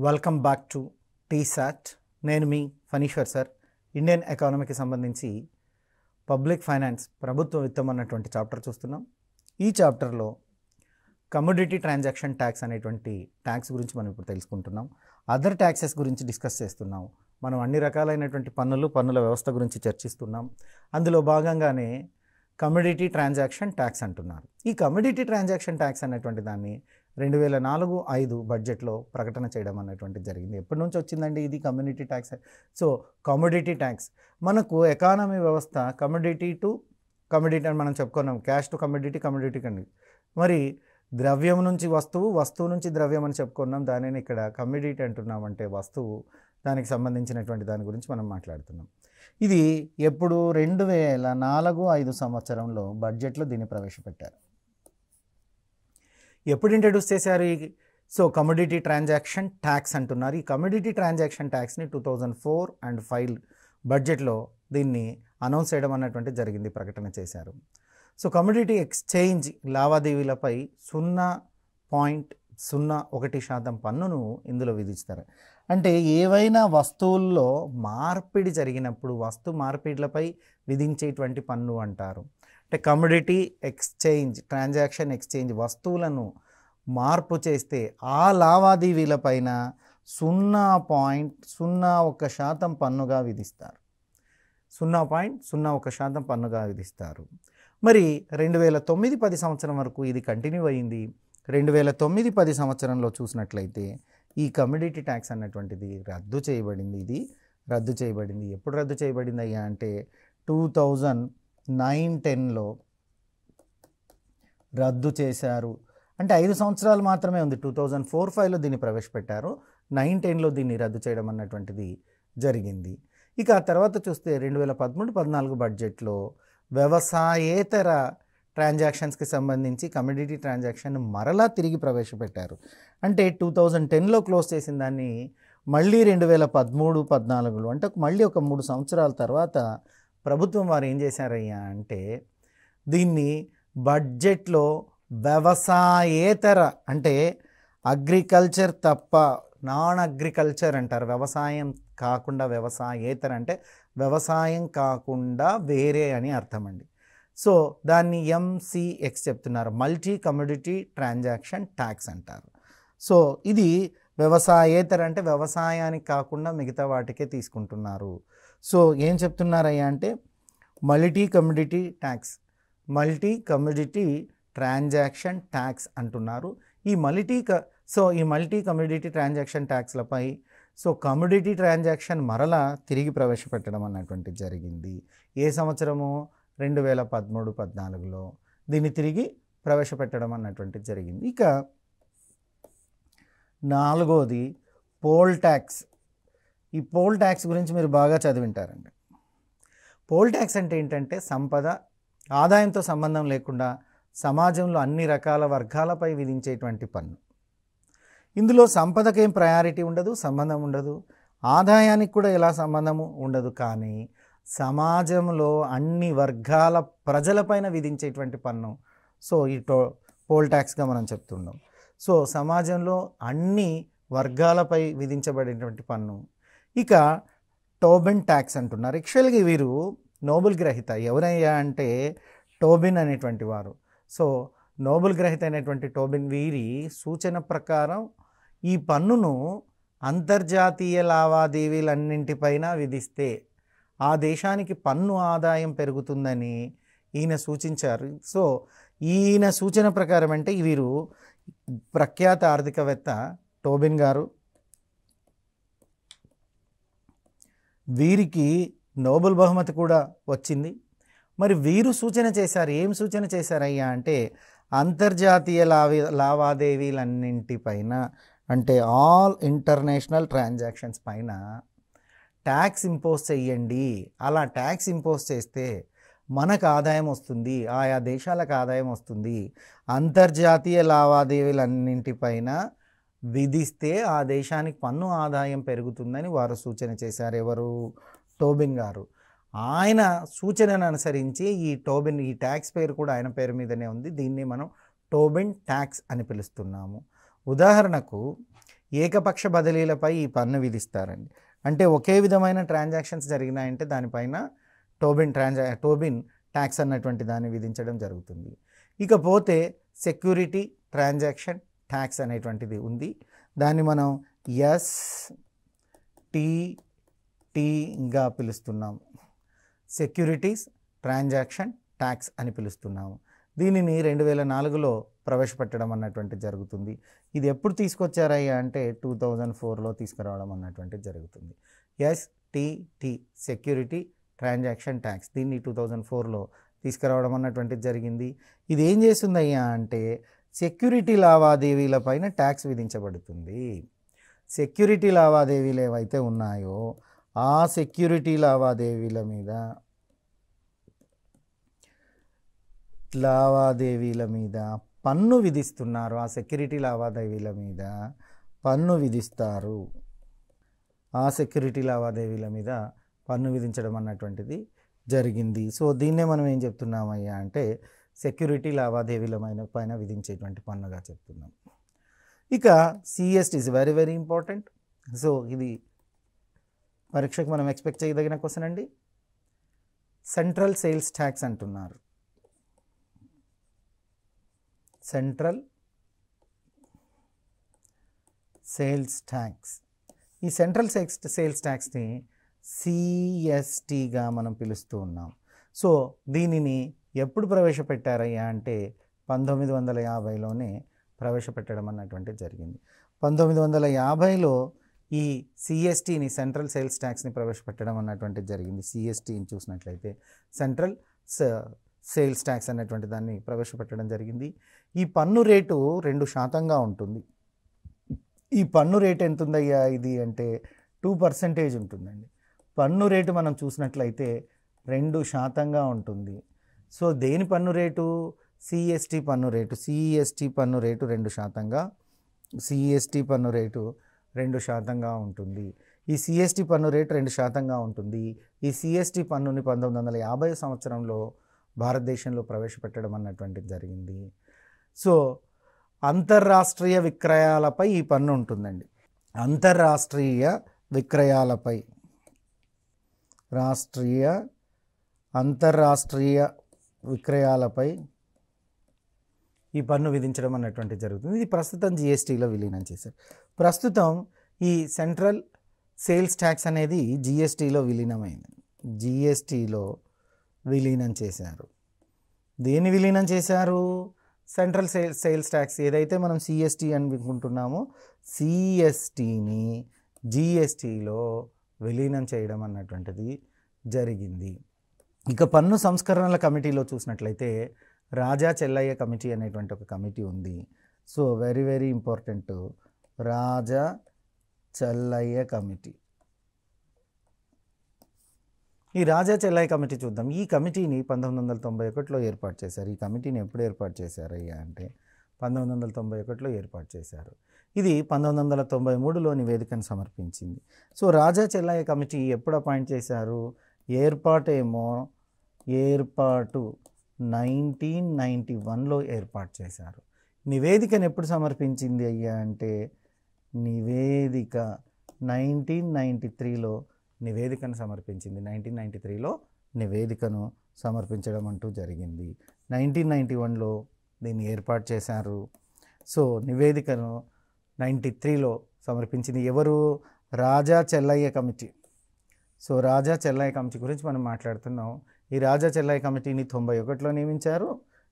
Welcome back to T-SAT. నేను మీ Phaneeshwar sir. Indian ఎకానమీకి సంబంధించి పబ్లిక్ ఫైనాన్స్ ప్రభుత్వ విత్తం అన్నటువంటి చాప్టర్ చూస్తున్నాం. ఈ చాప్టర్లో కమోడిటీ ట్రాన్సాక్షన్ ట్యాక్స్ అనేటువంటి ట్యాక్స్ గురించి మనం ఇప్పుడు తెలుసుకుంటున్నాం. అదర్ ట్యాక్సెస్ గురించి డిస్కస్ చేస్తున్నాం. మనం అన్ని రకాలైనటువంటి పన్నుల వ్యవస్థ గురించి చర్చిస్తున్నాం. అందులో భాగంగానే కమోడిటీ ట్రాన్సాక్షన్ ట్యాక్స్ అంటున్నారు. ఈ కమోడిటీ ట్రాన్సాక్షన్ ట్యాక్స్ అనేటువంటి దాన్ని 2004-05 బడ్జెట్లో ప్రకటన చేయడం అనేటువంటిది జరిగింది. ఎప్పటి నుంచి వచ్చిందండి ఇది community tax? So commodity tax మనకు ఎకానమీ వ్యవస్థ కమోడిటీ టు కమోడిటీ అని మనం చెప్పుకున్నాం. క్యాష్ టు కమోడిటీ, కమోడిటీ కండి. మరి ద్రవ్యం నుంచి వస్తువు, వస్తువు నుంచి ద్రవ్యం అని చెప్పుకున్నాం. దానిని ఇక్కడ కమోడిటీ అంటున్నాం. అంటే వస్తువు, దానికి సంబంధించినటువంటి దాని గురించి మనం మాట్లాడుతున్నాం. ఇది ఎప్పుడు 2004-05 సంవత్సరంలో బడ్జెట్లో దీన్ని ప్రవేశపెట్టారు. ఎప్పుడు ఇంట్రడ్యూస్ చేశారు? సో కమోడిటీ ట్రాన్సాక్షన్ ట్యాక్స్ అంటున్నారు. ఈ కమోడిటీ ట్రాన్సాక్షన్ ట్యాక్స్ని 2004 and 2005 బడ్జెట్లో దీన్ని అనౌన్స్ చేయడం అన్నటువంటి జరిగింది, ప్రకటన చేశారు. సో కమోడిటీ ఎక్స్చేంజ్ లావాదేవీలపై 0.01% పన్నును ఇందులో విధిస్తారు. అంటే ఏవైనా వస్తువుల్లో మార్పిడి జరిగినప్పుడు వస్తు మార్పిడిలపై విధించేటువంటి పన్ను అంటారు. అంటే కమోడిటీ ఎక్స్చేంజ్, ట్రాన్సాక్షన్ ఎక్స్చేంజ్, వస్తువులను మార్పు చేస్తే ఆ లావాదేవీలపైన 0.01% పన్నుగా విధిస్తారు. 0.01% పన్నుగా విధిస్తారు. మరి 2009-10 సంవత్సరం వరకు ఇది కంటిన్యూ అయ్యింది. 2009-10 సంవత్సరంలో చూసినట్లయితే ఈ కమోడిటీ ట్యాక్స్ అన్నటువంటిది రద్దు చేయబడింది. ఇది రద్దు చేయబడింది. ఎప్పుడు రద్దు చేయబడింది అయ్యా అంటే 2009-10లో రద్దు చేశారు. అంటే 5 సంవత్సరాలు మాత్రమే ఉంది. 2004-05లో దీన్ని ప్రవేశపెట్టారు. 9-10లో దీన్ని రద్దు చేయడం అన్నటువంటిది జరిగింది. ఇక ఆ తర్వాత చూస్తే 2013-14 బడ్జెట్లో వ్యవసాయేతర ట్రాన్సాక్షన్స్కి సంబంధించి కమోడిటీ ట్రాన్సాక్షన్ మరలా తిరిగి ప్రవేశపెట్టారు. అంటే 2010లో క్లోజ్ చేసిన దాన్ని మళ్ళీ 2013-14లో అంటే మళ్ళీ ఒక 3 సంవత్సరాల తర్వాత ప్రభుత్వం వారు ఏం చేశారయ్యా అంటే దీన్ని బడ్జెట్లో వ్యవసాయేతర, అంటే అగ్రికల్చర్ తప్ప, నాన్ అగ్రికల్చర్ అంటారు. వ్యవసాయం కాకుండా, వ్యవసాయేతర అంటే వ్యవసాయం కాకుండా వేరే అని అర్థం అండి. సో దాన్ని MCX చెప్తున్నారు, మల్టీ కమోడిటీ ట్రాన్సాక్షన్ ట్యాక్స్ అంటారు. సో ఇది వ్యవసాయేతర అంటే వ్యవసాయానికి కాకుండా మిగతా వాటికే తీసుకుంటున్నారు. సో ఏం చెప్తున్నారయ్యా అంటే multi commodity tax, multi commodity transaction tax అంటున్నారు. ఈ మల్టీ కమోడిటీ ట్రాన్సాక్షన్ ట్యాక్స్లపై సో కమోడిటీ ట్రాన్సాక్షన్ మరలా తిరిగి ప్రవేశపెట్టడం అన్నటువంటిది జరిగింది. ఏ సంవత్సరము? 2013-14లో దీన్ని తిరిగి ప్రవేశపెట్టడం అన్నటువంటిది జరిగింది. ఇక 4వది పోల్ ట్యాక్స్. ఈ పోల్ ట్యాక్స్ గురించి మీరు బాగా చదివింటారండి. పోల్ ట్యాక్స్ అంటే ఏంటంటే సంపద, ఆదాయంతో సంబంధం లేకుండా సమాజంలో అన్ని రకాల వర్గాలపై విధించేటువంటి పన్ను. ఇందులో సంపదకేం ప్రయారిటీ ఉండదు, సంబంధం ఉండదు. ఆదాయానికి కూడా ఎలా సంబంధము ఉండదు. కానీ సమాజంలో అన్ని వర్గాల ప్రజలపైన విధించేటువంటి పన్ను సో ఈ పోల్ ట్యాక్స్గా మనం చెప్తున్నాం. సో సమాజంలో అన్ని వర్గాలపై విధించబడేటువంటి పన్ను. ఇక టోబిన్ ట్యాక్స్ అంటున్నారు. యాక్చువల్గా వీరు నోబెల్ గ్రహీత ఎవరయ్యా అంటే టోబిన్ అనేటువంటి వారు. సో నోబెల్ గ్రహీత అయినటువంటి టోబిన్, వీరి సూచన ప్రకారం ఈ పన్నును అంతర్జాతీయ లావాదేవీలన్నింటిపైన విధిస్తే ఆ దేశానికి పన్ను ఆదాయం పెరుగుతుందని ఈయన సూచించారు. సో ఈయన సూచన ప్రకారం అంటే వీరు ప్రఖ్యాత ఆర్థికవేత్త టోబిన్ గారు, వీరికి నోబెల్ బహుమతి కూడా వచ్చింది. మరి వీరు సూచన చేశారు. ఏం సూచన చేశారయ్యా అంటే అంతర్జాతీయ లావాదేవీలన్నింటిపైన, అంటే ఆల్ ఇంటర్నేషనల్ ట్రాన్సాక్షన్స్ పైన ట్యాక్స్ ఇంపోజ్ చెయ్యండి. అలా ట్యాక్స్ ఇంపోజ్ చేస్తే మనకు ఆదాయం వస్తుంది, ఆయా దేశాలకు ఆదాయం వస్తుంది. అంతర్జాతీయ లావాదేవీలన్నింటిపైన విధిస్తే ఆ దేశానికి పన్ను ఆదాయం పెరుగుతుందని వారు సూచన చేశారు. ఎవరు? టోబిన్ గారు. ఆయన సూచనను అనుసరించి ఈ ట్యాక్స్ పేరు కూడా ఆయన పేరు మీదనే ఉంది. దీన్ని మనం టోబిన్ ట్యాక్స్ అని పిలుస్తున్నాము. ఉదాహరణకు ఏకపక్ష బదిలీలపై ఈ పన్ను విధిస్తారండి. అంటే ఒకే విధమైన ట్రాన్సాక్షన్స్ జరిగినాయంటే దానిపైన టోబిన్ ట్యాక్స్ అన్నటువంటి దాన్ని విధించడం జరుగుతుంది. ఇకపోతే సెక్యూరిటీ ట్రాన్సాక్షన్ ట్యాక్స్ అనేటువంటిది ఉంది. దాన్ని మనం STTగా పిలుస్తున్నాము. సెక్యూరిటీస్ ట్రాన్సాక్షన్ ట్యాక్స్ అని పిలుస్తున్నాము. దీనిని 2004లో ప్రవేశపెట్టడం అన్నటువంటిది జరుగుతుంది. ఇది ఎప్పుడు తీసుకొచ్చారయ్యా అంటే 2004లో తీసుకురావడం అన్నటువంటిది జరుగుతుంది. STT సెక్యూరిటీ ట్రాన్సాక్షన్ ట్యాక్స్ దీన్ని 2004లో తీసుకురావడం అన్నటువంటిది జరిగింది. ఇది ఏం చేస్తుందయ్యా అంటే సెక్యూరిటీ లావాదేవీలపైన ట్యాక్స్ విధించబడుతుంది. సెక్యూరిటీ లావాదేవీలు ఏవైతే ఉన్నాయో ఆ సెక్యూరిటీ లావాదేవీల మీద పన్ను విధిస్తున్నారు. ఆ సెక్యూరిటీ లావాదేవీల మీద పన్ను విధిస్తారు. ఆ సెక్యూరిటీ లావాదేవీల మీద పన్ను విధించడం అన్నటువంటిది జరిగింది. సో దీన్నే మనం ఏం చెప్తున్నామయ్యా అంటే సెక్యూరిటీ లావాదేవీల పైన విధించేటువంటి పన్నుగా చెప్తున్నాం. ఇక CST is very very important. So ఇది పరీక్షకు మనం ఎక్స్పెక్ట్ చేయదగిన క్వశ్చన్ అండి. సెంట్రల్ సేల్స్ ట్యాక్స్ అంటున్నారు. Central sales tax. ఈ సెంట్రల్ సేల్స్ ట్యాక్స్ని CSTగా మనం పిలుస్తూ ఉన్నాం. సో దీనిని ఎప్పుడు ప్రవేశపెట్టారయ్యా అంటే 1950లోనే ప్రవేశపెట్టడం అన్నటువంటిది జరిగింది. 1950లో ఈ CSTని సెంట్రల్ సేల్స్ ట్యాక్స్ని ప్రవేశపెట్టడం అన్నటువంటిది జరిగింది. CSTని చూసినట్లయితే సెంట్రల్ సేల్స్ ట్యాక్స్ అనేటువంటి దాన్ని ప్రవేశపెట్టడం జరిగింది. ఈ పన్ను రేటు 2% ఉంటుంది. ఈ పన్ను రేటు ఎంత ఉందయ్యా ఇది అంటే 2% ఉంటుందండి. పన్ను రేటు మనం చూసినట్లయితే 2% ఉంటుంది. సో దేని పన్ను రేటు? CST పన్ను రేటు. CST పన్ను రేటు 2%గా CST పన్ను రేటు 2%గా ఉంటుంది. ఈ CST పన్ను రేటు 2%గా ఉంటుంది. ఈ CST పన్నుని 1950 సంవత్సరంలో భారతదేశంలో ప్రవేశపెట్టడం అన్నటువంటిది జరిగింది. సో అంతర్రాష్ట్రీయ విక్రయాలపై ఈ పన్ను ఉంటుందండి. అంతర్రాష్ట్రీయ విక్రయాలపై ఈ పన్ను విధించడం అన్నటువంటిది జరుగుతుంది. ఇది ప్రస్తుతం GSTలో విలీనం చేశారు. ప్రస్తుతం ఈ సెంట్రల్ సేల్స్ ట్యాక్స్ అనేది GSTలో విలీనమైంది. GSTలో విలీనం చేశారు. దేన్ని విలీనం చేశారు? సెంట్రల్ సేల్స్ ట్యాక్స్ ఏదైతే మనం CST అనుకుంటున్నామో CSTని GSTలో విలీనం చేయడం అన్నటువంటిది జరిగింది. ఇక పన్ను సంస్కరణల కమిటీలో చూసినట్లయితే రాజా చెల్లయ్య కమిటీ అనేటువంటి ఒక కమిటీ ఉంది. So very very important. Raja Chellaiah committee. ఈ రాజా చెల్లయ్య కమిటీ చూద్దాం. ఈ కమిటీని 1991లో ఏర్పాటు చేశారు. ఈ కమిటీని ఎప్పుడు ఏర్పాటు చేశారయ్యా అంటే 1991లో ఏర్పాటు చేశారు. ఇది 1993లో నివేదికను సమర్పించింది. సో రాజా చెల్లయ్య కమిటీ ఎప్పుడు అపాయింట్ చేశారు? ఏర్పాటు 1991లో ఏర్పాటు చేశారు. నివేదికను ఎప్పుడు సమర్పించింది అయ్యా అంటే నివేదిక 1993లో నివేదికను సమర్పించింది. 1993లో నివేదికను సమర్పించడం అంటూ జరిగింది. 1991లో దీన్ని ఏర్పాటు చేశారు. సో నివేదికను 93లో సమర్పించింది ఎవరు? రాజా చెల్లయ్య కమిటీ. సో రాజా చెల్లయ్య కమిటీ గురించి మనం మాట్లాడుతున్నాం. ఈ రాజా చెల్లయ్య కమిటీని 91లో నియమించారు.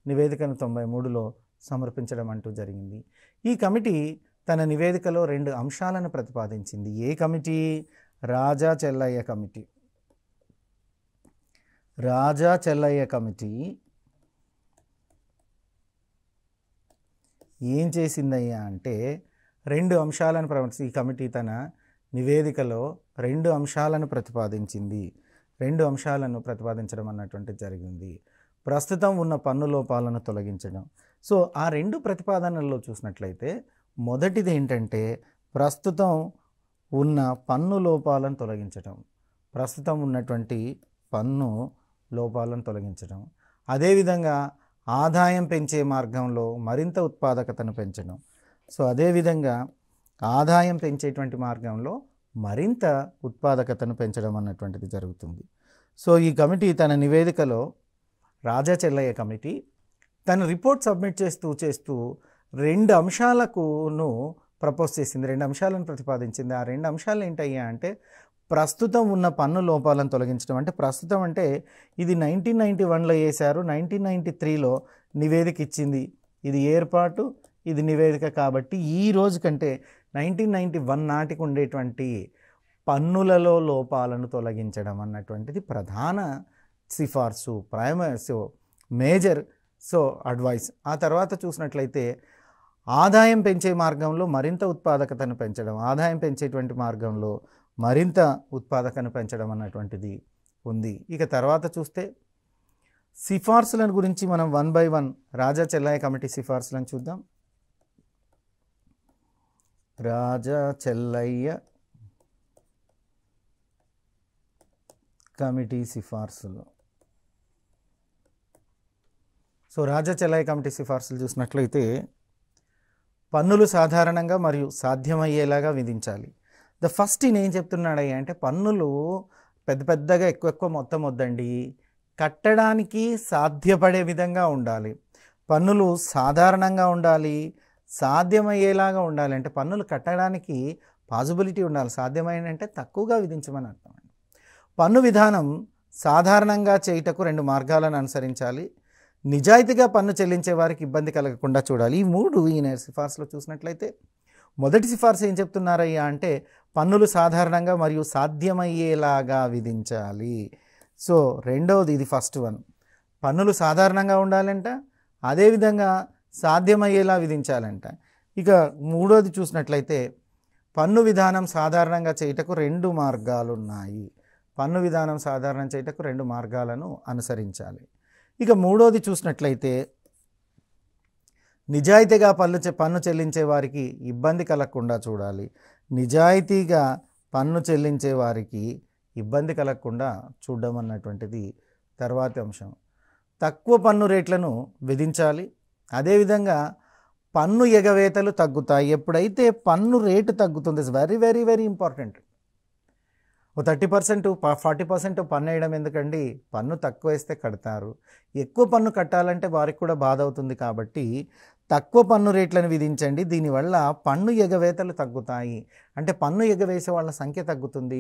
నివేదికను 93లో సమర్పించడం అంటూ జరిగింది. ఈ కమిటీ తన నివేదికలో 2 అంశాలను ప్రతిపాదించింది. ఏ కమిటీ? రాజా చెల్లయ్య కమిటీ. రాజా చెల్లయ్య కమిటీ ఏం చేసిందయ్యా అంటే 2 అంశాలను ఈ కమిటీ తన నివేదికలో 2 అంశాలను ప్రతిపాదించింది. 2 అంశాలను ప్రతిపాదించడం అన్నటువంటిది జరిగింది. ప్రస్తుతం ఉన్న పన్ను లోపాలను తొలగించడం. సో ఆ 2 ప్రతిపాదనల్లో చూసినట్లయితే మొదటిది ఏంటంటే ప్రస్తుతం ఉన్న పన్ను లోపాలను తొలగించడం. ప్రస్తుతం ఉన్నటువంటి పన్ను లోపాలను తొలగించడం. అదేవిధంగా ఆదాయం పెంచే మార్గంలో మరింత ఉత్పాదకతను పెంచడం. సో అదేవిధంగా ఆదాయం పెంచేటువంటి మార్గంలో మరింత ఉత్పాదకతను పెంచడం అన్నటువంటిది జరుగుతుంది. సో ఈ కమిటీ తన నివేదికలో, రాజా చెల్లయ్య కమిటీ తన రిపోర్ట్ సబ్మిట్ చేస్తూ 2 అంశాలకును ప్రపోజ్ చేసింది, 2 అంశాలను ప్రతిపాదించింది. ఆ 2 అంశాలు ఏంటయ్యా అంటే, ప్రస్తుతం ఉన్న పన్ను లోపాలను తొలగించడం. అంటే ప్రస్తుతం అంటే ఇది 1991లో వేశారు, 1993లో నివేదిక ఇచ్చింది. ఇది ఏర్పాటు, ఇది నివేదిక. కాబట్టి ఈ రోజు కంటే 1991 నాటికి ఉండేటువంటి పన్నులలో లోపాలను తొలగించడం అన్నటువంటిది ప్రధాన సిఫార్సు, మేజర్ అడ్వైస్. ఆ తర్వాత చూసినట్లయితే ఆదాయం పెంచే మార్గంలో మరింత ఉత్పాదకతను పెంచడం, ఆదాయం పెంచేటువంటి మార్గంలో మరింత ఉత్పాదకతను పెంచడం అన్నటువంటిది ఉంది. ఇక తర్వాత చూస్తే సిఫార్సులను గురించి మనం 1 by 1 రాజా చెల్లయ్య కమిటీ సిఫార్సులను చూద్దాం. రాజా చెల్లయ్య కమిటీ సిఫార్సులు. సో రాజా చెల్లయ్య కమిటీ సిఫార్సులు చూసినట్లయితే, పన్నులు సాధారణంగా మరియు సాధ్యమయ్యేలాగా విధించాలి. ఫస్ట్ ఈయన ఏం చెప్తున్నాడయ్యా అంటే, పన్నులు పెద్దగా ఎక్కువ మొత్తం వద్దండి, కట్టడానికి సాధ్యపడే విధంగా ఉండాలి. పన్నులు సాధారణంగా ఉండాలి, సాధ్యమయ్యేలాగా ఉండాలి. అంటే పన్నులు కట్టడానికి పాజిబిలిటీ ఉండాలి, సాధ్యమైన అంటే తక్కువగా విధించమని అర్థం. పన్ను విధానం సాధారణంగా చేయుటకు 2 మార్గాలను అనుసరించాలి. నిజాయితీగా పన్ను చెల్లించే వారికి ఇబ్బంది కలగకుండా చూడాలి. ఈ 3 ఈయన సిఫార్సులో చూసినట్లయితే, మొదటి సిఫార్సు ఏం చెప్తున్నారయ్యా అంటే, పన్నులు సాధారణంగా మరియు సాధ్యమయ్యేలాగా విధించాలి. సో రెండవది, ఇది ఫస్ట్ వన్, పన్నులు సాధారణంగా ఉండాలంట, అదేవిధంగా సాధ్యమయ్యేలా విధించాలంట. ఇక మూడోది చూసినట్లయితే, పన్ను విధానం సాధారణంగా చేయుటకు 2 మార్గాలు ఉన్నాయి. పన్ను విధానం సాధారణం చేయుటకు 2 మార్గాలను అనుసరించాలి. ఇక మూడోది చూసినట్లయితే, నిజాయితీగా పన్ను చెల్లించే వారికి ఇబ్బంది కలగకుండా చూడాలి. నిజాయితీగా పన్ను చెల్లించే వారికి ఇబ్బంది కలగకుండా చూడడం అన్నటువంటిది తర్వాతి అంశం. తక్కువ పన్ను రేట్లను విధించాలి. అదేవిధంగా పన్ను ఎగవేతలు తగ్గుతాయి. ఎప్పుడైతే పన్ను రేటు తగ్గుతుంది, it's very very very important. 30% 40% పన్ను వేయడం ఎందుకండి? పన్ను తక్కువ వేస్తే కడతారు, ఎక్కువ పన్ను కట్టాలంటే వారికి కూడా బాధ అవుతుంది. కాబట్టి తక్కువ పన్ను రేట్లను విధించండి. దీనివల్ల పన్ను ఎగవేతలు తగ్గుతాయి. అంటే పన్ను ఎగవేసే వాళ్ళ సంఖ్య తగ్గుతుంది,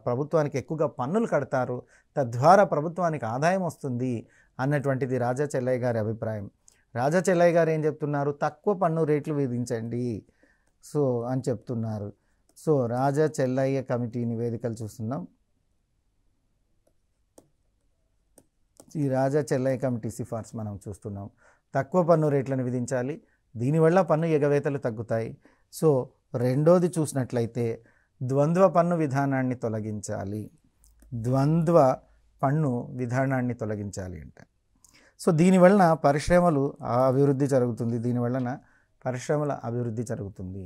ప్రభుత్వానికి ఎక్కువగా పన్నులు కడతారు, తద్వారా ప్రభుత్వానికి ఆదాయం వస్తుంది అన్నటువంటిది రాజా చెల్లయ్య గారి అభిప్రాయం. రాజా చెల్లయ్య గారు ఏం చెప్తున్నారు? తక్కువ పన్ను రేట్లు విధించండి అని చెప్తున్నారు. రాజా చెల్లయ్య కమిటీ నివేదికలు చూస్తున్నాం. ఈ రాజా చెల్లయ్య కమిటీ సిఫార్సు మనం చూస్తున్నాం. తక్కువ పన్ను రేట్లను విధించాలి, దీనివల్ల పన్ను ఎగవేతలు తగ్గుతాయి. రెండోది చూసినట్లయితే, ద్వంద్వ పన్ను విధానాన్ని తొలగించాలి. ద్వంద్వ పన్ను విధానాన్ని తొలగించాలి అంటే, దీనివలన పరిశ్రమలు అభివృద్ధి జరుగుతుంది. పరిశ్రమల అభివృద్ధి జరుగుతుంది.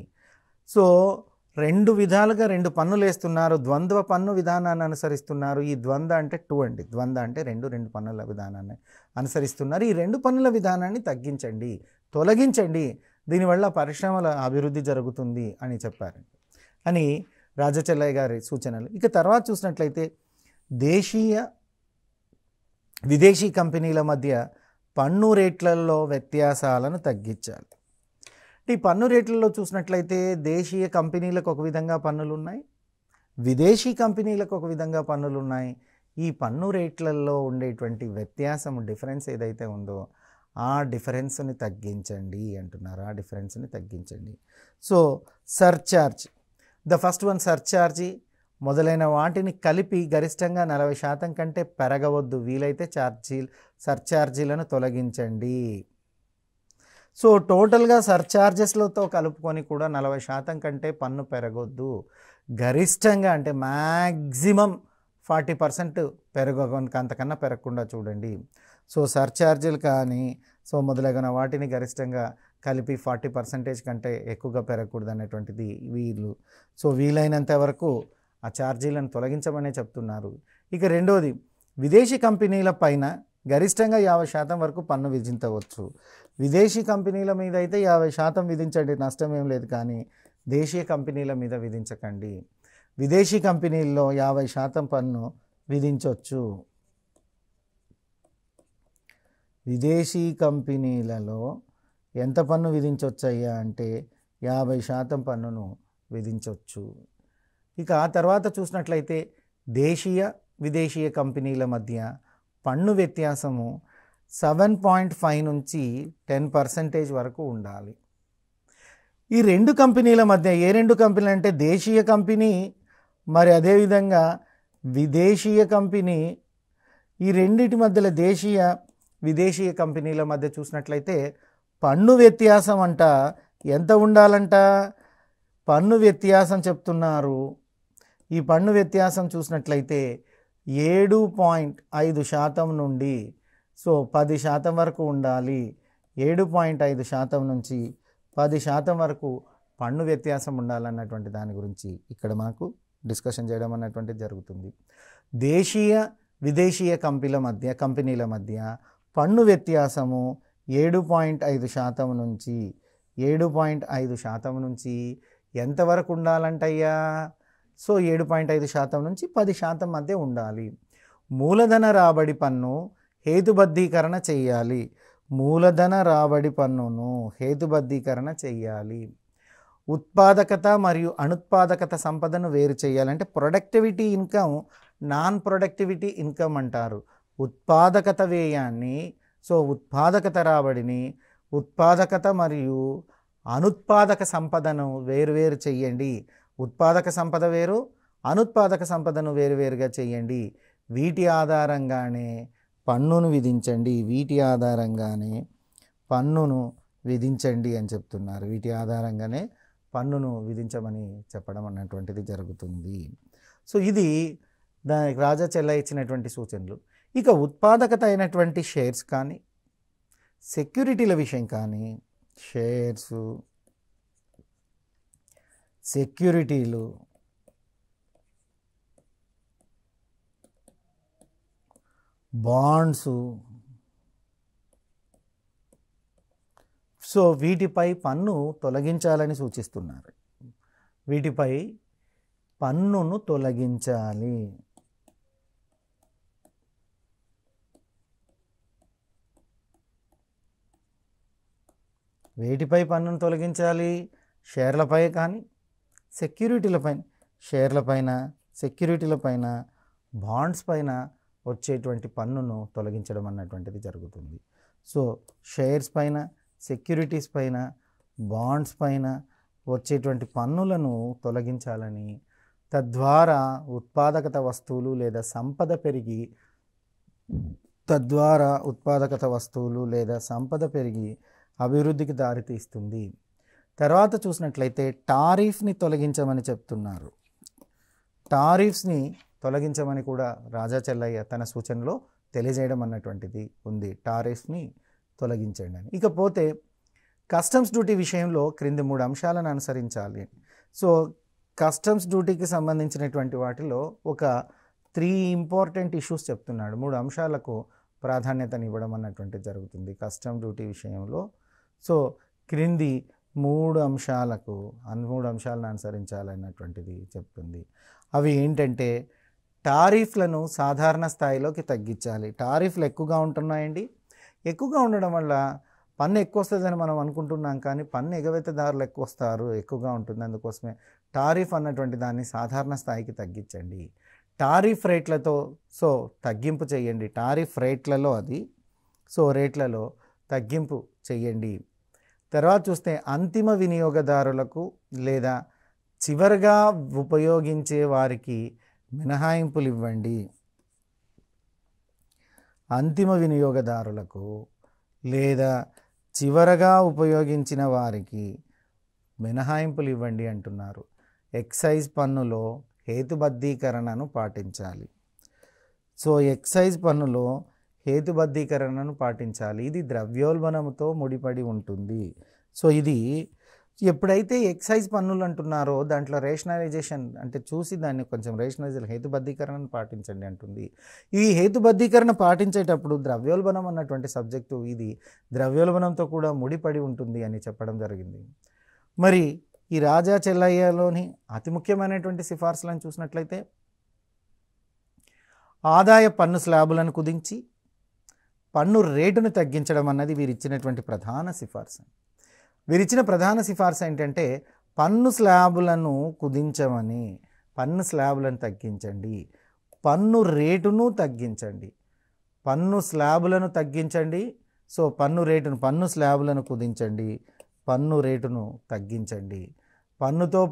2 విధాలుగా 2 పన్నులు వేస్తున్నారు. ద్వంద్వ పన్ను విధానాన్ని అనుసరిస్తున్నారు. ఈ ద్వంద్వ అంటే 2 అండి. ద్వంద్వ అంటే 2 పన్నుల విధానాన్ని అనుసరిస్తున్నారు. ఈ 2 పన్నుల విధానాన్ని తగ్గించండి, తొలగించండి, దీనివల్ల పరిశ్రమల అభివృద్ధి జరుగుతుంది అని చెప్పారు అని రాజా చెల్లయ్య గారి సూచనలు. ఇక తర్వాత చూసినట్లయితే, విదేశీ కంపెనీల మధ్య పన్ను రేట్లలో వ్యత్యాసాలను తగ్గించాలి. ఈ పన్ను రేట్లలో చూసినట్లయితే, దేశీయ కంపెనీలకు ఒక విధంగా పన్నులు ఉన్నాయి, విదేశీ కంపెనీలకు ఒక విధంగా పన్నులు ఉన్నాయి. ఈ పన్ను రేట్లలో ఉండేటువంటి వ్యత్యాసం, డిఫరెన్స్ ఏదైతే ఉందో ఆ డిఫరెన్స్ని తగ్గించండి అంటున్నారు. ఆ డిఫరెన్స్ని తగ్గించండి. సర్చార్జ్, ఫస్ట్ వన్ సర్చార్జీ మొదలైన వాటిని కలిపి గరిష్టంగా 40% కంటే పెరగవద్దు. వీలైతే సర్చార్జీలను తొలగించండి. టోటల్గా సర్చార్జెస్లతో కలుపుకొని కూడా 40% కంటే పన్ను పెరగొద్దు. గరిష్టంగా అంటే మ్యాక్సిమం 40% పెరగకుండా, అంతకన్నా పెరగకుండా చూడండి. సర్చార్జీలు కానీ మొదలైన వాటిని గరిష్టంగా కలిపి 40% కంటే ఎక్కువగా పెరగకూడదు అనేటువంటిది వీళ్ళు. వీలైనంత వరకు ఆ ఛార్జీలను తొలగించమనే చెప్తున్నారు. ఇక రెండోది, విదేశీ కంపెనీల పైన గరిష్టంగా 50% వరకు పన్ను విధించవచ్చు. విదేశీ కంపెనీల మీద అయితే 50% విధించండి, నష్టం ఏం లేదు. కానీ దేశీయ కంపెనీల మీద విధించకండి. విదేశీ కంపెనీల్లో 50% పన్ను విధించవచ్చు. విదేశీ కంపెనీలలో ఎంత పన్ను విధించవచ్చయ్యా అంటే 50% పన్నును విధించవచ్చు. ఇక ఆ తర్వాత చూసినట్లయితే దేశీయ విదేశీయ కంపెనీల మధ్య పన్ను వ్యత్యాసము 7.5 నుంచి 10% వరకు ఉండాలి. ఈ రెండు కంపెనీల మధ్య ఏ రెండు కంపెనీలు అంటే దేశీయ కంపెనీ మరి అదేవిధంగా విదేశీయ కంపెనీ, ఈ రెండింటి మధ్యలో దేశీయ విదేశీయ కంపెనీల మధ్య చూసినట్లయితే పన్ను వ్యత్యాసం అంట ఎంత ఉండాలంట, పన్ను వ్యత్యాసం చెప్తున్నారు. ఈ పన్ను వ్యత్యాసం చూసినట్లయితే 7.5% నుండి 10% వరకు ఉండాలి. 7.5% నుంచి 10% వరకు పన్ను వ్యత్యాసం ఉండాలన్నటువంటి దాని గురించి ఇక్కడ మనకు డిస్కషన్ చేయడం అన్నటువంటిది జరుగుతుంది. దేశీయ విదేశీయ కంపెనీల మధ్య పన్ను వ్యత్యాసము 7.5% నుంచి 7.5% నుంచి ఎంతవరకు ఉండాలంటయ్యా? 7.5% నుంచి 10% మధ్య ఉండాలి. మూలధన రాబడి పన్ను హేతుబద్ధీకరణ చేయాలి. మూలధన రాబడి పన్నును హేతుబద్ధీకరణ చేయాలి. ఉత్పాదకత మరియు అనుత్పాదకత సంపదను వేరు చేయాలంటే productivity income, non productivity income అంటారు. ఉత్పాదకత వ్యయాన్ని, ఉత్పాదకత రాబడిని, ఉత్పాదకత మరియు అనుత్పాదక సంపదను వేరువేరు చేయండి. ఉత్పాదక సంపద వేరు, అనుత్పాదక సంపదను వేరువేరుగా చేయండి. వీటి ఆధారంగానే పన్నును విధించండి. వీటి ఆధారంగానే పన్నును విధించండి అని చెప్తున్నారు. వీటి ఆధారంగానే పన్నును విధించమని చెప్పడం అన్నటువంటిది జరుగుతుంది. ఇది దానికి రాజా చెల్ల ఇచ్చినటువంటి సూచనలు. ఇక ఉత్పాదకత అయినటువంటి షేర్స్ కానీ, సెక్యూరిటీల విషయం కానీ, షేర్సు, సెక్యూరిటీలు, బాండ్సు, వీటిపై పన్ను తొలగించాలని సూచిస్తున్నారు. వీటిపై పన్నును తొలగించాలి. వేటిపై పన్నును తొలగించాలి? షేర్లపై కానీ, సెక్యూరిటీలపైన, షేర్లపైన, సెక్యూరిటీలపైన, బాండ్స్ పైన వచ్చేటువంటి పన్నును తొలగించడం అన్నటువంటిది జరుగుతుంది. షేర్స్ పైన, సెక్యూరిటీస్ పైన, బాండ్స్ పైన వచ్చేటువంటి పన్నులను తొలగించాలని, తద్వారా ఉత్పాదకత వస్తువులు లేదా సంపద పెరిగి అభివృద్ధికి దారితీస్తుంది. తర్వాత చూసినట్లయితే టారిఫ్ని తొలగించమని చెప్తున్నారు. టారిఫ్స్ని తొలగించమని కూడా రాజా చెల్లయ్య తన సూచనలో తెలియజేయడం అన్నటువంటిది ఉంది. టారిఫ్ని తొలగించండి అని. ఇకపోతే కస్టమ్స్ డ్యూటీ విషయంలో క్రింది 3 అంశాలను అనుసరించాలి. కస్టమ్స్ డ్యూటీకి సంబంధించినటువంటి వాటిలో ఒక 3 ఇంపార్టెంట్ ఇష్యూస్ చెప్తున్నాడు. 3 అంశాలకు ప్రాధాన్యతనివ్వడం అన్నటువంటిది జరుగుతుంది కస్టమ్ డ్యూటీ విషయంలో. క్రింది 3 అంశాలను అనుసరించాలన్నటువంటిది చెప్తుంది. అవి ఏంటంటే టారిఫ్లను సాధారణ స్థాయిలోకి తగ్గించాలి. టారిఫ్లు ఎక్కువగా ఉంటున్నాయండి. ఎక్కువగా ఉండడం వల్ల పన్ను ఎక్కువ వస్తుందని మనం అనుకుంటున్నాం, కానీ పన్ను ఎగవేతదారులు ఎక్కువగా ఉంటుంది. అందుకోసమే టారిఫ్ అన్నటువంటి దాన్ని సాధారణ స్థాయికి తగ్గించండి. టారిఫ్ రేట్లతో తగ్గింపు చేయండి. టారిఫ్ రేట్లలో రేట్లలో తగ్గింపు చేయండి. తర్వాత చూస్తే అంతిమ వినియోగదారులకు లేదా చివరగా ఉపయోగించే వారికి మినహాయింపులు ఇవ్వండి. అంతిమ వినియోగదారులకు లేదా చివరగా ఉపయోగించిన వారికి మినహాయింపులు ఇవ్వండి అంటున్నారు. ఎక్సైజ్ పన్నులో హేతుబద్ధీకరణను పాటించాలి. ఎక్సైజ్ పన్నులో హేతుబద్ధీకరణను పాటించాలి. ఇది ద్రవ్యోల్బణంతో ముడిపడి ఉంటుంది. ఇది ఎప్పుడైతే ఎక్సైజ్ పన్నులు అంటున్నారో దాంట్లో రేషనలైజేషన్ అంటే చూసి దాన్ని కొంచెం హేతుబద్ధీకరణను పాటించండి అంటుంది. ఈ హేతుబద్ధీకరణ పాటించేటప్పుడు ద్రవ్యోల్బణం అన్నటువంటి సబ్జెక్టు ఇది ద్రవ్యోల్బణంతో కూడా ముడిపడి ఉంటుంది అని చెప్పడం జరిగింది. మరి ఈ రాజా చెల్లయ్యలోని అతి ముఖ్యమైనటువంటి సిఫార్సులను చూసినట్లయితే ఆదాయ పన్ను స్లాబులను కుదించి పన్ను రేటును తగ్గించడం అన్నది వీరిచ్చినటువంటి ప్రధాన సిఫార్సు. వీరిచ్చిన ప్రధాన సిఫార్సు ఏంటంటే పన్ను స్లాబులను కుదించమని, పన్ను స్లాబులను తగ్గించండి, పన్ను రేటును తగ్గించండి. పన్ను స్లాబులను తగ్గించండి, సో పన్ను స్లాబులను కుదించండి, పన్ను రేటును తగ్గించండి. పన్నుతో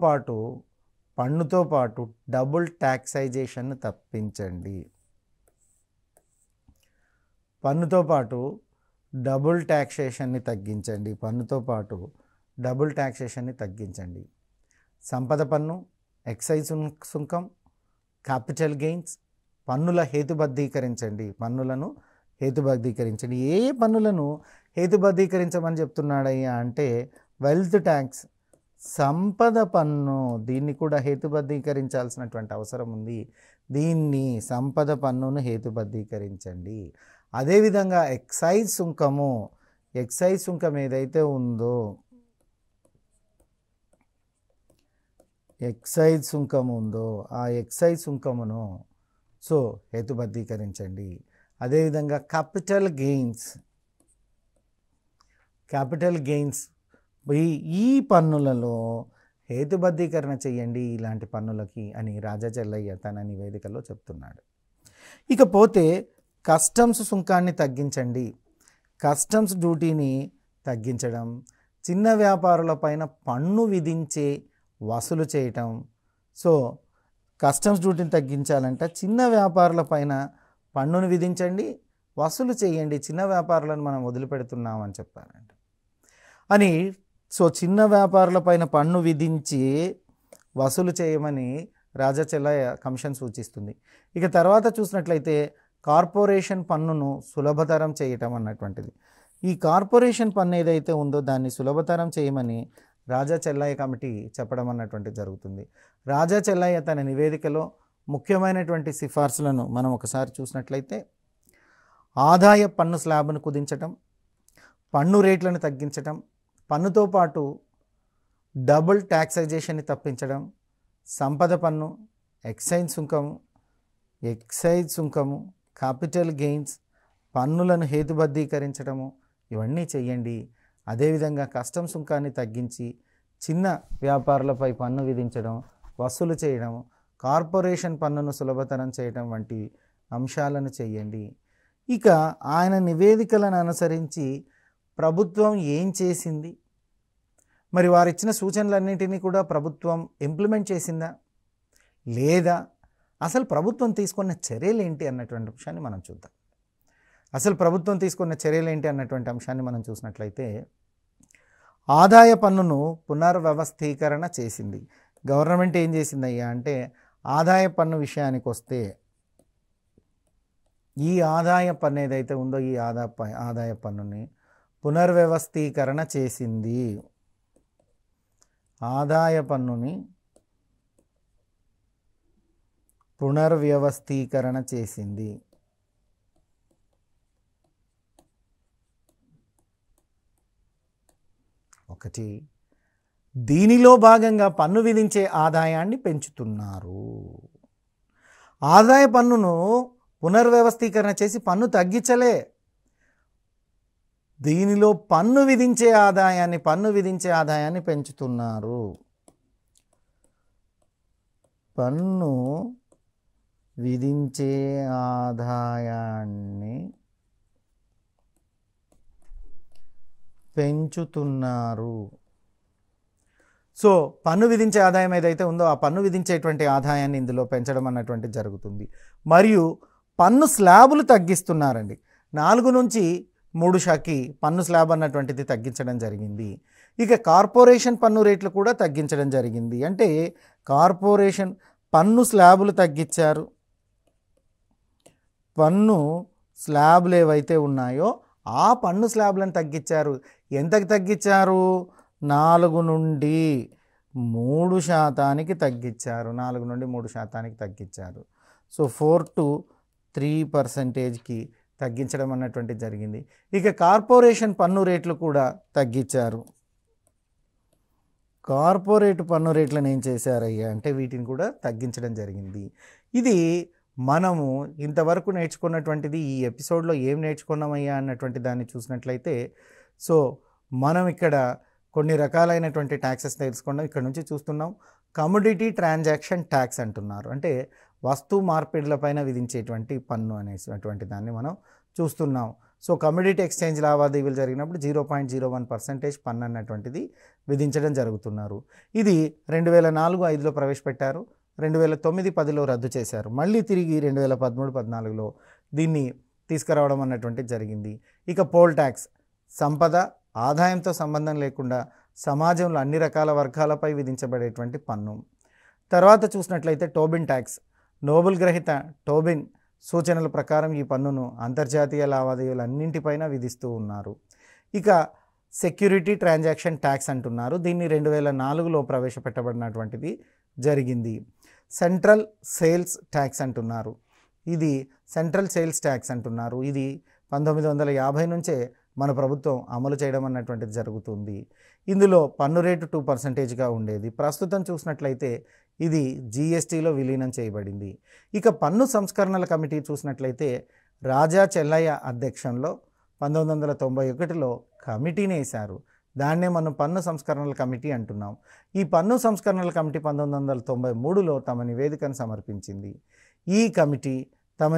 పాటు డబుల్ ట్యాక్సైజేషన్ను తప్పించండి. పన్నుతో పాటు డబుల్ ట్యాక్సేషన్ని తగ్గించండి. సంపద పన్ను, ఎక్సైజ్ సుంకం, క్యాపిటల్ గెయిన్స్, పన్నులను హేతుబద్ధీకరించండి. ఏ పన్నులను హేతుబద్ధీకరించమని చెప్తున్నాడయ్యా అంటే వెల్త్ ట్యాక్స్, సంపద పన్ను, దీన్ని కూడా హేతుబద్ధీకరించాల్సినటువంటి అవసరం ఉంది. దీన్ని సంపద పన్నును హేతుబద్ధీకరించండి. అదేవిధంగా ఎక్సైజ్ సుంకం ఏదైతే ఉందో ఆ ఎక్సైజ్ సుంకమును సో హేతుబద్ధీకరించండి. అదేవిధంగా క్యాపిటల్ గెయిన్స్ ఈ పన్నులలో హేతుబద్ధీకరణ చేయండి ఇలాంటి పన్నులకి అని రాజా చెల్లయ్య తన నివేదికలో చెప్తున్నాడు. ఇకపోతే కస్టమ్స్ సుంకాన్ని తగ్గించండి, కస్టమ్స్ డ్యూటీని తగ్గించడం, చిన్న వ్యాపారుల పైన పన్ను విధించే వసూలు చేయటం. సో కస్టమ్స్ డ్యూటీని తగ్గించాలంటే చిన్న వ్యాపారుల పైన పన్నును విధించండి, వసూలు చేయండి, చిన్న వ్యాపారులను మనం వదిలిపెడుతున్నామని చెప్పారంట అని. సో చిన్న వ్యాపారుల పైన పన్ను విధించి వసూలు చేయమని రాజా చెల్లయ్య కమిషన్ సూచిస్తుంది. ఇక తర్వాత చూసినట్లయితే కార్పొరేషన్ పన్నును సులభతరం చేయటం అన్నటువంటిది. ఈ కార్పొరేషన్ పన్ను ఏదైతే ఉందో దాన్ని సులభతరం చేయమని రాజా చెల్లయ్య కమిటీ చెప్పడం అన్నటువంటిది జరుగుతుంది. రాజా చెల్లయ్య తన నివేదికలో ముఖ్యమైనటువంటి సిఫార్సులను మనం ఒకసారి చూసినట్లయితే ఆదాయ పన్ను స్లాబ్ను కుదించటం, పన్ను రేట్లను తగ్గించటం, పన్నుతో పాటు డబుల్ ట్యాక్సైజేషన్ని తప్పించడం, సంపద పన్ను, ఎక్సైజ్ సుంకము, క్యాపిటల్ గెయిన్స్, పన్నులను హేతుబద్ధీకరించడము, ఇవన్నీ చేయండి. అదేవిధంగా కస్టమ్ సుంకాన్ని తగ్గించి చిన్న వ్యాపారులపై పన్ను విధించడం, వసూలు చేయడం, కార్పొరేషన్ పన్నును సులభతరం చేయడం వంటి అంశాలను చేయండి. ఇక ఆయన నివేదికలను అనుసరించి ప్రభుత్వం ఏం చేసింది, మరి వారిచ్చిన సూచనలన్నింటినీ కూడా ప్రభుత్వం ఇంప్లిమెంట్ చేసిందా లేదా, అసలు ప్రభుత్వం తీసుకున్న చర్యలు ఏంటి అన్నటువంటి అంశాన్ని మనం చూద్దాం. చూసినట్లయితే ఆదాయ పన్నును పునర్వ్యవస్థీకరణ చేసింది. గవర్నమెంట్ ఏం చేసిందయ్యా అంటే ఆదాయ పన్ను విషయానికి వస్తే ఈ ఆదాయ పన్ను ఏదైతే ఉందో ఈ ఆదాయ పన్నుని పునర్వ్యవస్థీకరణ చేసింది. ఆదాయ పన్నుని పునర్వ్యవస్థీకరణ చేసింది. ఒకటి, దీనిలో భాగంగా పన్ను విధించే ఆదాయాన్ని పెంచుతున్నారు. ఆదాయ పన్నును పునర్వ్యవస్థీకరణ చేసి పన్ను తగ్గించలే, దీనిలో పన్ను విధించే ఆదాయాన్ని పెంచుతున్నారు. పన్ను విధించే ఆదాయాన్ని పెంచుతున్నారు. సో పన్ను విధించే ఆదాయం ఏదైతే ఉందో ఆ పన్ను విధించేటువంటి ఆదాయాన్ని ఇందులో పెంచడం అన్నటువంటిది జరుగుతుంది. మరియు పన్ను స్లాబులు తగ్గిస్తున్నారండి. 4 నుంచి 3 శాఖకి పన్ను స్లాబ్ అన్నటువంటిది తగ్గించడం జరిగింది. ఇక కార్పొరేషన్ పన్ను రేట్లు కూడా తగ్గించడం జరిగింది. అంటే కార్పొరేషన్ పన్ను స్లాబులు తగ్గించారు, పన్ను స్లాబులు ఏవైతే ఉన్నాయో ఆ పన్ను స్లాబ్లను తగ్గించారు. ఎంతకు తగ్గించారు? 4 నుండి 3% తగ్గించారు. సో 4 to 3%కి తగ్గించడం అన్నటువంటి జరిగింది. ఇక కార్పొరేషన్ పన్ను రేట్లు కూడా తగ్గించారు. కార్పొరేట్ పన్ను రేట్లను ఏం చేశారయ్యా అంటే వీటిని కూడా తగ్గించడం జరిగింది. ఇది మనము ఇంతవరకు నేర్చుకున్నటువంటిది ఈ ఎపిసోడ్లో ఏం నేర్చుకున్నామయ్యా అన్నటువంటి దాన్ని చూసినట్లయితే, సో మనం ఇక్కడ కొన్ని రకాలైనటువంటి ట్యాక్సెస్ తెలుసుకున్నాం. ఇక్కడ నుంచి చూస్తున్నాం కమోడిటీ ట్రాన్సాక్షన్ ట్యాక్స్ అంటున్నారు. అంటే వస్తు మార్పిడులపైన విధించేటువంటి పన్ను అనేటువంటి దాన్ని మనం చూస్తున్నాం. సో కమోడిటీ ఎక్స్చేంజ్ లావాదేవీలు జరిగినప్పుడు 0.01% పన్ను అన్నటువంటిది విధించడం జరుగుతున్నారు. ఇది 2004-05లో ప్రవేశపెట్టారు, 2009-10లో రద్దు చేశారు, మళ్ళీ తిరిగి 2013-14లో దీన్ని తీసుకురావడం అన్నటువంటిది జరిగింది. ఇక పోల్ ట్యాక్స్ సంపద ఆదాయంతో సంబంధం లేకుండా సమాజంలో అన్ని రకాల వర్గాలపై విధించబడేటువంటి పన్ను. తర్వాత చూసినట్లయితే టోబిన్ ట్యాక్స్, నోబెల్ గ్రహీత టోబిన్ సూచనల ప్రకారం ఈ పన్నును అంతర్జాతీయ లావాదేవీలు అన్నింటిపైన విధిస్తూ ఉన్నారు. ఇక సెక్యూరిటీ ట్రాన్సాక్షన్ ట్యాక్స్ అంటున్నారు, దీన్ని 2004లో ప్రవేశపెట్టబడినటువంటిది జరిగింది. సెంట్రల్ సేల్స్ ట్యాక్స్ అంటున్నారు, ఇది సెంట్రల్ సేల్స్ ట్యాక్స్ అంటున్నారు, ఇది 1950 నుంచే మన ప్రభుత్వం అమలు చేయడం అన్నటువంటిది జరుగుతుంది. ఇందులో పన్ను రేటు 2%గా ఉండేది, ప్రస్తుతం చూసినట్లయితే ఇది జీఎస్టీలో విలీనం చేయబడింది. ఇక పన్ను సంస్కరణల కమిటీ చూసినట్లయితే రాజా చెల్లయ్య అధ్యక్షంలో 1991లో కమిటీని వేశారు, దాన్నే మనం పన్ను సంస్కరణల కమిటీ అంటున్నాం. ఈ పన్ను సంస్కరణల కమిటీ 1993లో తమ నివేదికను సమర్పించింది. ఈ కమిటీ తమ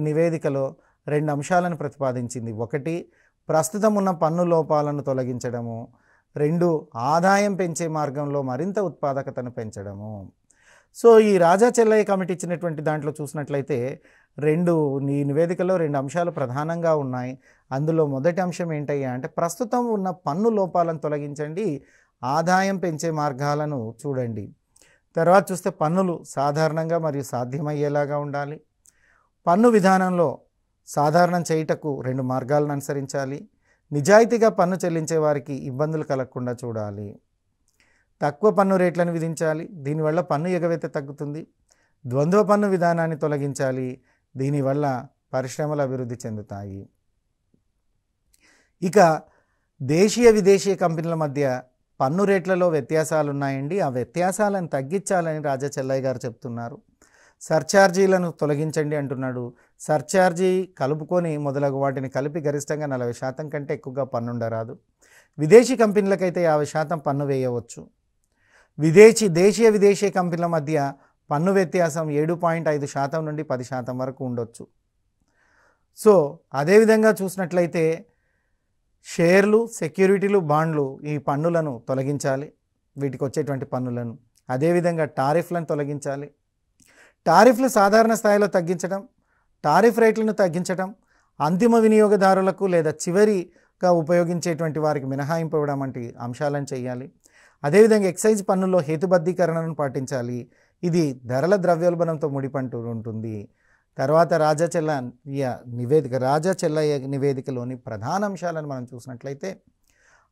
నివేదికలో 2 అంశాలను ప్రతిపాదించింది. 1, ప్రస్తుతం ఉన్న పన్ను లోపాలను తొలగించడము, 2, ఆదాయం పెంచే మార్గంలో మరింత ఉత్పాదకతను పెంచడము. సో ఈ రాజా చెల్లయ్య కమిటీ ఇచ్చినటువంటి దాంట్లో చూసినట్లయితే ఈ నివేదికలో 2 అంశాలు ప్రధానంగా ఉన్నాయి. అందులో మొదటి అంశం ఏంటయ్యా అంటే ప్రస్తుతం ఉన్న పన్ను లోపాలను తొలగించండి, ఆదాయం పెంచే మార్గాలను చూడండి. తర్వాత చూస్తే పన్నులు సాధారణంగా మరియు సాధ్యమయ్యేలాగా ఉండాలి, పన్ను విధానంలో సాధారణం చేయుటకు 2 మార్గాలను అనుసరించాలి, నిజాయితీగా పన్ను చెల్లించే వారికి ఇబ్బందులు కలగకుండా చూడాలి, తక్కువ పన్ను రేట్లను విధించాలి, దీనివల్ల పన్ను ఎగవేత తగ్గుతుంది, ద్వంద్వ పన్ను విధానాన్ని తొలగించాలి, దీనివల్ల పరిశ్రమలు అభివృద్ధి చెందుతాయి. ఇక దేశీయ విదేశీయ కంపెనీల మధ్య పన్ను రేట్లలో వ్యత్యాసాలు ఉన్నాయండి, ఆ వ్యత్యాసాలను తగ్గించాలని రాజా చెల్లయ్య గారు చెప్తున్నారు. సర్ఛార్జీలను తొలగించండి అంటున్నాడు, సర్ఛార్జీ కలుపుకొని మొదలగు వాటిని కలిపి గరిష్టంగా 40% కంటే ఎక్కువగా పన్నుండరాదు, విదేశీ కంపెనీలకైతే 50% పన్ను వేయవచ్చు, దేశీయ విదేశీ కంపెనీల మధ్య పన్ను వ్యత్యాసం 7.5% నుండి 10% వరకు ఉండొచ్చు. సో అదేవిధంగా చూసినట్లయితే షేర్లు, సెక్యూరిటీలు, బాండ్లు ఈ పన్నులను తొలగించాలి, వీటికి వచ్చేటువంటి పన్నులను. అదేవిధంగా టారిఫ్లను తొలగించాలి, టారిఫ్లు సాధారణ స్థాయిలో తగ్గించడం, టారిఫ్ రేట్లను తగ్గించడం, అంతిమ వినియోగదారులకు లేదా చివరిగా ఉపయోగించేటువంటి వారికి మినహాయింపు ఇవ్వడం వంటి అంశాలను చేయాలి. అదేవిధంగా ఎక్సైజ్ పన్నులో హేతుబద్ధీకరణను పాటించాలి, ఇది ధరల ద్రవ్యోల్బణంతో ముడిపంటూ ఉంటుంది. తర్వాత రాజా చెల్లయ్య నివేదికలోని ప్రధాన అంశాలను మనం చూసినట్లయితే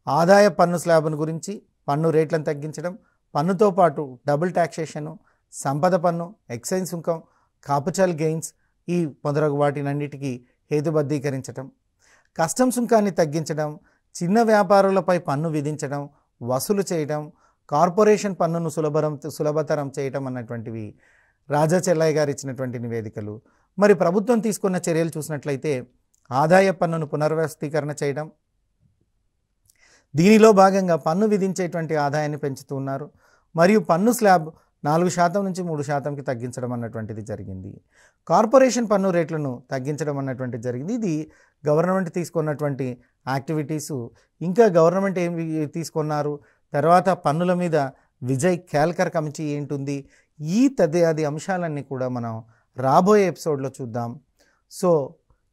ఆదాయ పన్ను స్లాబ్ను గురించి, పన్ను రేట్లను తగ్గించడం, పన్నుతో పాటు డబుల్ ట్యాక్సేషను, సంపద పన్ను, ఎక్సైజ్ సుంకం, కాపిటల్ గెయిన్స్ ఈ మొదలగు వాటినన్నిటికీ హేతుబద్ధీకరించడం, కస్టమ్ సుంకాన్ని తగ్గించడం, చిన్న వ్యాపారులపై పన్ను విధించడం, వసూలు చేయడం, కార్పొరేషన్ పన్నును సులభతరం చేయటం అన్నటువంటివి రాజా చెల్లయ్య గారు ఇచ్చినటువంటి నివేదికలు. మరి ప్రభుత్వం తీసుకున్న చర్యలు చూసినట్లయితే ఆదాయ పన్నును పునర్వ్యవస్థీకరణ చేయడం, దీనిలో భాగంగా పన్ను విధించేటువంటి ఆదాయాన్ని పెంచుతున్నారు, మరియు పన్ను స్లాబ్ 4% నుంచి 3%కి తగ్గించడం అన్నటువంటిది జరిగింది. కార్పొరేషన్ పన్ను రేట్లను తగ్గించడం అన్నటువంటిది జరిగింది. ఇది గవర్నమెంట్ తీసుకున్నటువంటి యాక్టివిటీసు. ఇంకా గవర్నమెంట్ ఏం తీసుకున్నారు, తర్వాత పన్నుల మీద విజయ్ కేల్కర్ కమిటీ ఏంటుంది, ఈ తదియాది అంశాలన్నీ కూడా మనం రాబోయే ఎపిసోడ్లో చూద్దాం. సో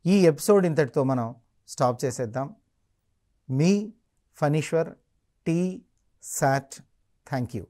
ఈ ఎపిసోడ్ ఇంతటితో మనం స్టాప్ చేసేద్దాం. మీ ఫణీశ్వర్ టీ సాట్, థ్యాంక్ యూ.